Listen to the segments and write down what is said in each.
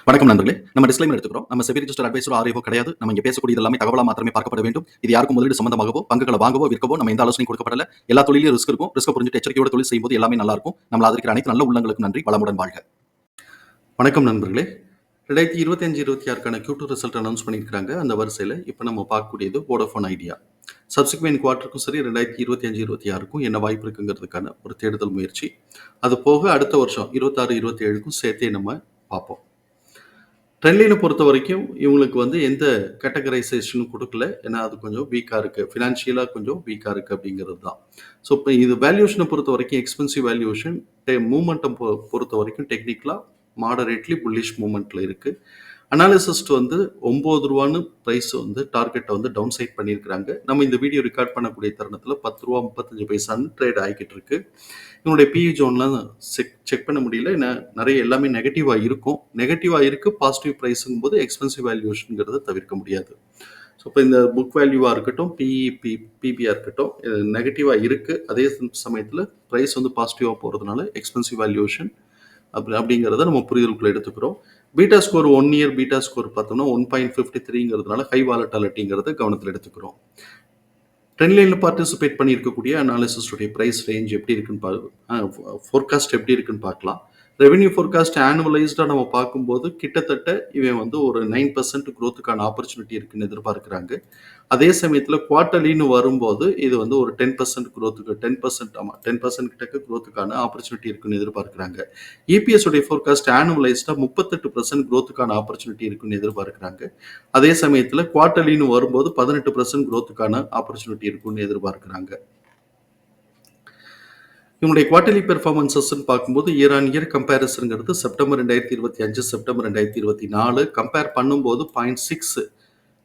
வணக்கம் நண்பர்களே. நம்ம டிஸ்க்ளைமர் எடுத்துக்கிறோம். நம்ம செபி ரிஜிஸ்டர் அட்வைசரோ ஆர்ஐஓ கிடையாது. நம்ம இங்க பேசக்கூடியது எல்லாமே தகவலா மாத்திரமே பார்க்கப்பட வேண்டும். இது யாருக்கும் முதலீடு சம்பந்தமாகவோ, பங்குகளை வாங்கவோ, விற்கவோ நம்ம எந்த ஆலோசனையும் கொடுக்கப்படல. எல்லா தொழிலையும் ரிஸ்க் இருக்கும். ரிஸ்க் புரிஞ்சுட்டு எச்சரிக்கையோட தொழில் செய்யும்போது எல்லாமே நல்லா இருக்கும். நம்மள ஆதரிக்கிற அனைத்து நல்ல உள்ளங்களுக்கும் நன்றி. வளமுடன் வாழ்க. வணக்கம் நண்பர்களே. 2025-26க்கான Q2 ரிசல்ட் அனௌன்ஸ் பண்ணியிருக்காங்க. அந்த வரிசையில் இப்போ நம்ம பார்க்கக்கூடியது வோடஃபோன் ஐடியா. சப்சிக்வெண்ட் குவார்ட்டருக்கும் சரி 2025-26க்கும் என்ன வாய்ப்பு இருக்குங்கிறதுக்கான ஒரு தேடுதல் முயற்சி. அது போக அடுத்த வருஷம் 26-27க்கும் சேர்த்தே நம்ம பார்ப்போம். ட்ரெண்ட்லைனை பொறுத்த வரைக்கும் இவங்களுக்கு எந்த கேட்டகரைசேஷனும் கொடுக்கல. ஏன்னா அது கொஞ்சம் வீக்காக இருக்குது, ஃபினான்ஷியலாக கொஞ்சம் வீக்காக இருக்குது அப்படிங்கிறது தான். ஸோ இப்போ இது வேல்யூஷனை பொறுத்த வரைக்கும் எக்ஸ்பென்சிவ் வேல்யூஷன், மூமெண்ட்டை பொறுத்த வரைக்கும் டெக்னிக்கலாக மாடரேட்லி புல்லிஷ் மூமெண்ட்டில் இருக்குது. அனாலிசிஸ்ட் 9 ரூபான்னு ப்ரைஸ் டார்கெட்டை டவுன் சைட் பண்ணியிருக்கிறாங்க. நம்ம இந்த வீடியோ ரெக்கார்ட் பண்ணக்கூடிய தருணத்தில் 10 ரூபா 35 பைசான்னு ட்ரேட் ஆகிக்கிட்டு இருக்கு. இவனுடைய பிஇ ஜோன்லாம் செக் பண்ண முடியல. ஏன்னா நிறைய எல்லாமே நெகட்டிவாக இருக்கும். நெகட்டிவாக இருக்குது, பாசிட்டிவ் ப்ரைஸுங்கும் போது எக்ஸ்பென்சிவ் வேல்யூஷனுங்கிறத தவிர்க்க முடியாது. ஸோ இப்போ இந்த புக் வேல்யூவாக இருக்கட்டும், பிபியாக இருக்கட்டும், நெகட்டிவாக இருக்குது. அதே சமயத்தில் ப்ரைஸ் பாசிட்டிவாக போகிறதுனால எக்ஸ்பென்சிவ் வேல்யூஷன் அப்படிங்கிறத நம்ம புரிதலுக்குள்ள எடுத்துக்கிறோம். Beta score 1 year beta score பார்த்தோம்னா 1.53ங்கிறதுனால ஹை வாலட்டாலிட்டிங்கிறத கவனத்தில் எடுத்துக்கிறோம். ட்ரெண்ட் லைனில் பார்ட்டிசிபேட் பண்ணியிருக்கக்கூடிய அனாலிசிஸ்டுடைய ப்ரைஸ் ரேஞ்ச் எப்படி இருக்குன்னு ஃபோர்காஸ்ட் எப்படி இருக்குன்னு பார்க்கலாம். ரெவென்யூ ஃபோர்காஸ்ட் ஆனுவலைஸ்டாக நம்ம பார்க்கும்போது கிட்டத்தட்ட இவன் ஒரு 9% க்ரோத்துக்கான ஆப்பர்ச்சுனிட்டி இருக்குன்னு எதிர்பார்க்குறாங்க. அதே சமயத்தில் குவார்ட்டர்லின்னு வரும்போது இது ஒரு 10% க்ரோத்துக்கு 10% கிட்டக்கு க்ரோத்துக்கான ஆப்பர்ச்சுனிட்டி இருக்குன்னு எதிர்பார்க்குறாங்க. இபிஎஸ் உடைய ஃபோர்காஸ்ட் ஆனுவலைஸ்டாக 38% க்ரோத்துக்கான ஆப்பர்ச்சுனிட்டி இருக்குன்னு எதிர்பார்க்குறாங்க. அதே சமயத்தில் குவார்ட்டர்லின்னு வரும்போது 18% க்ரோத்துக்கான ஆப்பர்ச்சுனிட்டி இருக்குன்னு எதிர்பார்க்குறாங்க. இவங்களுடைய குவார்டர்லி பெர்ஃபார்மன்சஸ்ன்னு பார்க்கும்போது இயர் ஆன் இயர் கம்பேரிசனுங்கிறது செப்டம்பர் 2025 செப்டம்பர் 2024 கம்பேர் பண்ணும்போது 0.6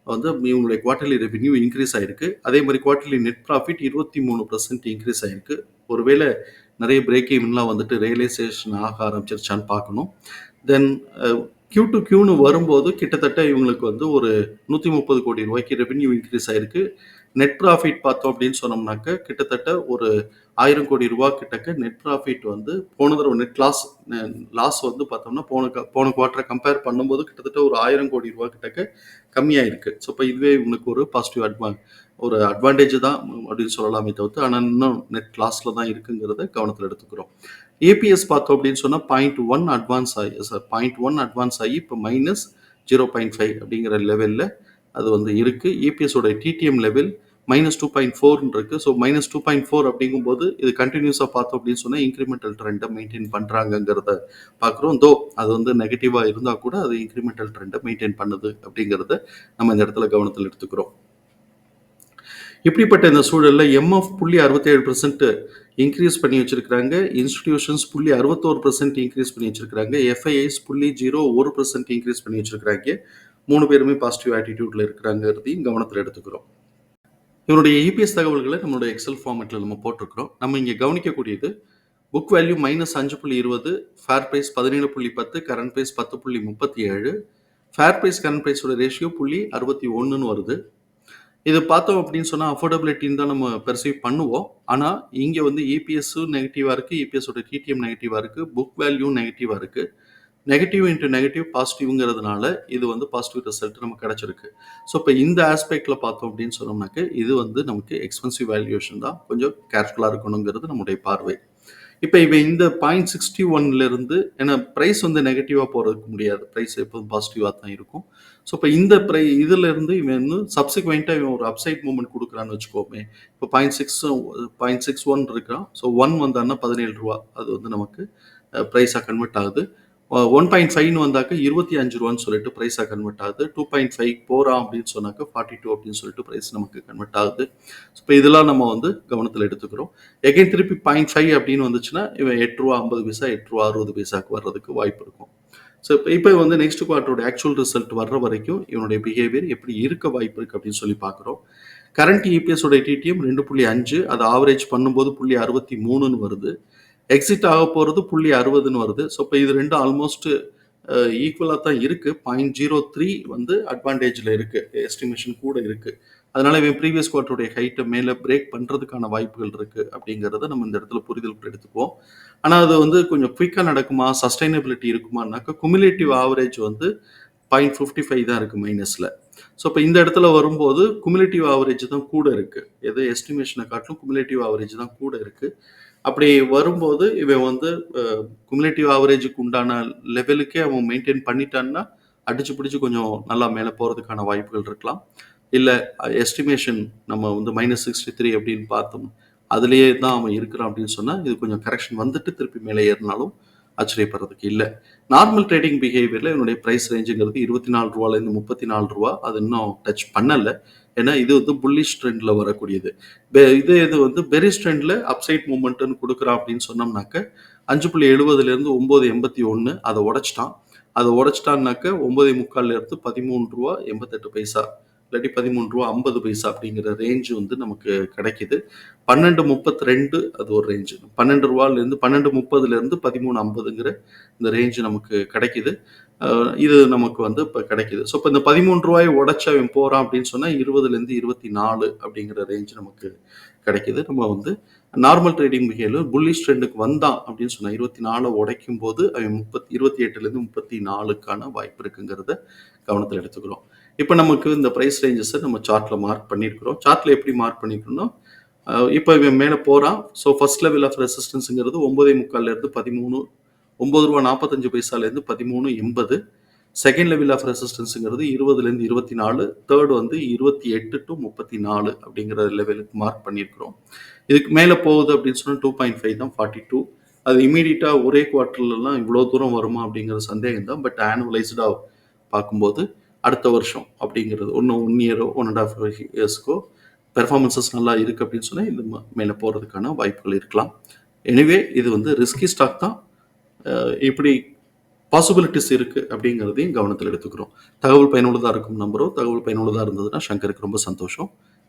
இவங்களுடைய குவார்டர்லி ரெவென்யூ இன்க்ரீஸ் ஆயிருக்கு. அதே மாதிரி குவார்டர்லி நெட் ப்ராஃபிட் 23% இன்க்ரீஸ் ஆயிருக்கு. ஒருவேளை நிறைய பிரேக் ஈவன்லாம் ரியலைசேஷன் ஆக ஆரம்பிச்சிருச்சான்னு பார்க்கணும். தென் Q2Qன்னு வரும்போது கிட்டத்தட்ட இவங்களுக்கு ஒரு 130 கோடி ரூபாய்க்கு ரெவென்யூ இன்க்ரீஸ் ஆயிருக்கு. நெட் ப்ராஃபிட் பார்த்தோம் அப்படின்னு சொன்னோம்னாக்க கிட்டத்தட்ட ஒரு 1000 கோடி ரூபா கிட்டக்க நெட் ப்ராஃபிட் போன தடவை நெட் லாஸ் பார்த்தோம்னா போன குவார்ட்டரை கம்பேர் பண்ணும்போது கிட்டத்தட்ட ஒரு 1000 கோடி ரூபா கிட்டக்க கம்மியாக இருக்குது. ஸோ இப்போ இதுவே இவங்களுக்கு ஒரு பாசிட்டிவ் அட்வான்டேஜ் தான் அப்படின்னு சொல்லலாமே தவிர்த்து, ஆனால் இன்னும் நெட் லாஸில் தான் இருக்குங்கிறத கவனத்தில் எடுத்துக்கிறோம். ஏபிஎஸ் பார்த்தோம் அப்படின்னு சொன்னால் 0.1 அட்வான்ஸ் ஆகி இப்போ -0.5 அப்படிங்கிற லெவலில் அது இருக்குது. ஏபிஎஸோட டிடிஎம் லெவல் -2.4 இருக்கு. ஸோ -2.4 அப்படிங்கும்போது இது கண்டினியூஸாக பார்த்தோம் அப்படின்னு சொன்னால் இன்க்ரிமெண்டல் ட்ரெண்டை மெயின்டைன் பண்ணுறாங்கங்கிறத பார்க்குறோம். அது நெகட்டிவாக இருந்தால் கூட அது இன்க்ரிமெண்டல் ட்ரெண்டை மெயின்டைன் பண்ணுது அப்படிங்கிறத நம்ம இந்த இடத்துல கவனத்தில் எடுத்துக்கிறோம். இப்படிப்பட்ட இந்த சூழலில் எம்எஃப் 0.67% இன்க்ரீஸ் பண்ணி வச்சிருக்கிறாங்க. இன்ஸ்டிடியூஷன்ஸ் 0.61% இன்க்ரீஸ் பண்ணி வச்சிருக்கிறாங்க. எஃப்ஐஐஸ் 0.01% இன்க்ரீஸ் பண்ணி வச்சிருக்கிறாங்க. 3 பேருமே பாசிட்டிவ் ஆட்டிடியூட்ல இருக்கிறாங்கிறதையும் கவனத்தில் எடுத்துக்கிறோம். இவருடைய இபிஎஸ் தகவல்களை நம்மளுடைய எக்ஸல் ஃபார்மேட்டில் நம்ம போட்டிருக்கிறோம். நம்ம இங்கே கவனிக்கக்கூடியது book value -5.20, fair price 17.10, current price 10.37, fair price current ப்ரைஸோட ரேஷியோ 0.61ன்னு வருது. இது பார்த்தோம் அப்படின்னு சொன்னால் அஃபோர்டபிலிட்டின்னு தான் நம்ம பெர்சீவ் பண்ணுவோம். ஆனால் இங்கே இபிஎஸ்ஸும் நெகட்டிவாக இருக்குது, இபிஎஸோட டிடிஎம் நெகட்டிவாக இருக்குது, புக் வேல்யூ நெகட்டிவாக இருக்குது. நெகட்டிவ் இன்ட்டு நெகட்டிவ் பாசிட்டிவ்ங்கிறதுனால இது பாசிட்டிவ் ரிசல்ட் நமக்கு கிடைச்சிருக்கு. ஸோ இப்போ இந்த ஆஸ்பெக்டில் பார்த்தோம் அப்படின்னு சொன்னோம்னாக்க இது நமக்கு எக்ஸ்பென்சிவ் வேல்யூஷன் தான், கொஞ்சம் கேர்ஃபுல்லாக இருக்கணுங்கிறது நம்முடைய பார்வை. இப்போ இந்த 0.61லேருந்து ஏன்னா ப்ரைஸ் நெகட்டிவாக போகிறதுக்கு முடியாது, ப்ரைஸ் எப்போதும் பாசிட்டிவாக தான் இருக்கும். ஸோ இப்போ இந்த இதிலேருந்து இவன் சப்சிக்வெண்ட்டாக இவன் ஒரு அப்சைட் மூவ்மெண்ட் கொடுக்குறான்னு வச்சுக்கோமே. இப்போ 0.61 இருக்கிறான். ஸோ 1 வந்தான்னா 17 ரூபா அது நமக்கு ப்ரைஸாக கன்வெர்ட் ஆகுது. 1.5 வந்தாக்க 25 ரூபான்னு சொல்லிட்டு ப்ரைஸாக கன்வெர்ட் ஆகுது. 2.5 போகிறான் அப்படின்னு சொன்னாக்க 42 அப்படின்னு சொல்லிட்டு ப்ரைஸ் நமக்கு கன்வெர்ட் ஆகுது. ஸோ இப்போ இதெல்லாம் நம்ம கவனத்தில் எடுத்துக்கிறோம். எகைன் திருப்பி 0.5 அப்படின்னு வந்துச்சுன்னா இவன் 8 ரூபா 50 பைசா 8 ரூபா 60 பைசாக்கு வர்றதுக்கு வாய்ப்பு இருக்கும். ஸோ இப்போ நெக்ஸ்ட் குவார்ட்டரோட ஆக்சுவல் ரிசல்ட் வர்ற வரைக்கும் இவனுடைய பிஹேவியர் எப்படி இருக்க வாய்ப்பு இருக்குது அப்படின்னு சொல்லி பார்க்குறோம். கரண்ட் இபிஎஸோட டிடிஎம் 2.5, அது ஆவரேஜ் பண்ணும்போது 0.63ன்னு வருது. எக்ஸிட் ஆக போகிறது 0.60ன்னு வருது. ஸோ இப்போ இது ரெண்டும் ஆல்மோஸ்ட் ஈக்குவலாக தான் இருக்குது. 0.03 அட்வான்டேஜில் இருக்குது, எஸ்டிமேஷன் கூட இருக்குது. அதனால இவன் ப்ரீவியஸ் குவார்ட்டருடைய ஹைட்டை மேலே பிரேக் பண்ணுறதுக்கான வாய்ப்புகள் இருக்குது அப்படிங்கிறத நம்ம இந்த இடத்துல புரிதல் எடுத்துக்குவோம். ஆனால் அது வந்து கொஞ்சம் குயிக்காக நடக்குமா, சஸ்டைனபிலிட்டி இருக்குமானாக்கா குமுலேட்டிவ் ஆவரேஜ் வந்து 0.55 தான் இருக்குது மைனஸில். ஸோ இப்போ இந்த இடத்துல வரும்போது குமுலேட்டிவ் ஆவரேஜ் தான் கூட இருக்குது. எது எஸ்டிமேஷனை காட்டிலும் குமுலேட்டிவ் ஆவரேஜ் தான் கூட இருக்குது. அப்படி வரும்போது இவன் வந்து குமுலேட்டிவ் ஆவரேஜுக்கு உண்டான லெவலுக்கே அவன் மெயின்டைன் பண்ணிட்டான்னா அடிச்சு பிடிச்சி கொஞ்சம் நல்லா மேலே போகிறதுக்கான வாய்ப்புகள் இருக்கலாம். இல்லை எஸ்டிமேஷன் நம்ம வந்து -63 அப்படின்னு பார்த்தோம், அதுலேயே தான் அவன் இருக்கிறான் அப்படின்னு சொன்னால் இது கொஞ்சம் கரெக்ஷன் வந்துட்டு திருப்பி மேலே ஏறினாலும் ஆச்சரியப்படுறதுக்கு இல்லை. நார்மல் ட்ரேடிங் பிஹேவியரில் என்னுடைய ப்ரைஸ் ரேஞ்சுங்கிறது 24 ரூபாலேருந்து 34 ரூபா. அது இன்னும் டச் பண்ணலை. ஏன்னா இது வந்து புல்லிஷ் ட்ரெண்டில் வரக்கூடியது. இது வந்து பெரிஸ் ட்ரெண்டில் அப்சைட் மூமெண்ட்டுன்னு கொடுக்குறான் அப்படின்னு சொன்னோம்னாக்க 5.70லேருந்து 9.81 அதை உடைச்சிட்டான். அதை உடைச்சிட்டான்னாக்க 9.45லேருந்து 13 ரூபா 88 பைசா இல்லாட்டி 13 ரூபா 50 பைசா அப்படிங்கிற ரேஞ்சு வந்து நமக்கு கிடைக்குது. 12.32 அது ஒரு ரேஞ்சு. 12 ரூபாலேருந்து 12.30லேருந்து 13.50ங்கிற இந்த ரேஞ்சு நமக்கு கிடைக்குது. இது நமக்கு வந்து இப்போ கிடைக்குது. ஸோ இப்போ இந்த 13 ரூபாயை உடைச்சு அவன் போகிறான் அப்படின்னு சொன்னால் 20லேருந்து 24 அப்படிங்கிற ரேஞ்சு நமக்கு கிடைக்குது. நம்ம வந்து நார்மல் ட்ரேடிங் பிஹேவியர் புல்லிஷ் ட்ரெண்டுக்கு வந்தான் அப்படின்னு சொன்னால் 24 உடைக்கும் போது அவன் 28லேருந்து 34க்கான வாய்ப்பு இருக்குங்கிறத கவனத்தில் எடுத்துக்கிறோம். இப்போ நமக்கு இந்த ப்ரைஸ் ரேஞ்சஸை நம்ம சார்ட்டில் மார்க் பண்ணியிருக்கிறோம். சார்ட்டில் எப்படி மார்க் பண்ணியிருக்கோம்னா இப்போ இவன் மேலே போகிறான். ஸோ ஃபர்ஸ்ட் லெவல் ஆஃப் ரெசிஸ்டன்ஸுங்கிறது 9.45லேருந்து 13, 9 ரூபா 45 பைசாலேருந்து 13.80. செகண்ட் லெவல் ஆஃப் ரெசிஸ்டன்ஸுங்கிறது 20லேருந்து 24, தேர்ட் வந்து 28 to 34 அப்படிங்கிற லெவலுக்கு மார்க் பண்ணியிருக்கிறோம். இதுக்கு மேலே போகுது அப்படின்னு சொன்னால் 2.5 தான் 42. அது இமீடியட்டாக ஒரே குவார்ட்டர்லாம் இவ்வளோ தூரம் வருமா அப்படிங்கிற சந்தேகம் தான். பட் ஆனுவலைஸ்டாக பார்க்கும்போது அடுத்த வருஷம் அப்படிங்கிறது ஒன்று 1 இயரோ 1.5 இயர்ஸ்க்கோ பெர்ஃபார்மன்ஸஸ் நல்லா இருக்குது அப்படின்னு சொன்னால் இது மேலே போகிறதுக்கான வாய்ப்புகள் இருக்கலாம். எனிவே இது வந்து ரிஸ்கி ஸ்டாக் தான். இப்படி பாசிபிலிட்டிஸ் இருக்குது அப்படிங்கிறதையும் கவனத்தில் எடுத்துக்கிறோம். தகவல் பயனுள்ளதாக இருக்கும் நம்புகிறோம். தகவல் பயனுள்ளதாக இருந்ததுன்னா சங்கருக்கு ரொம்ப சந்தோஷம்.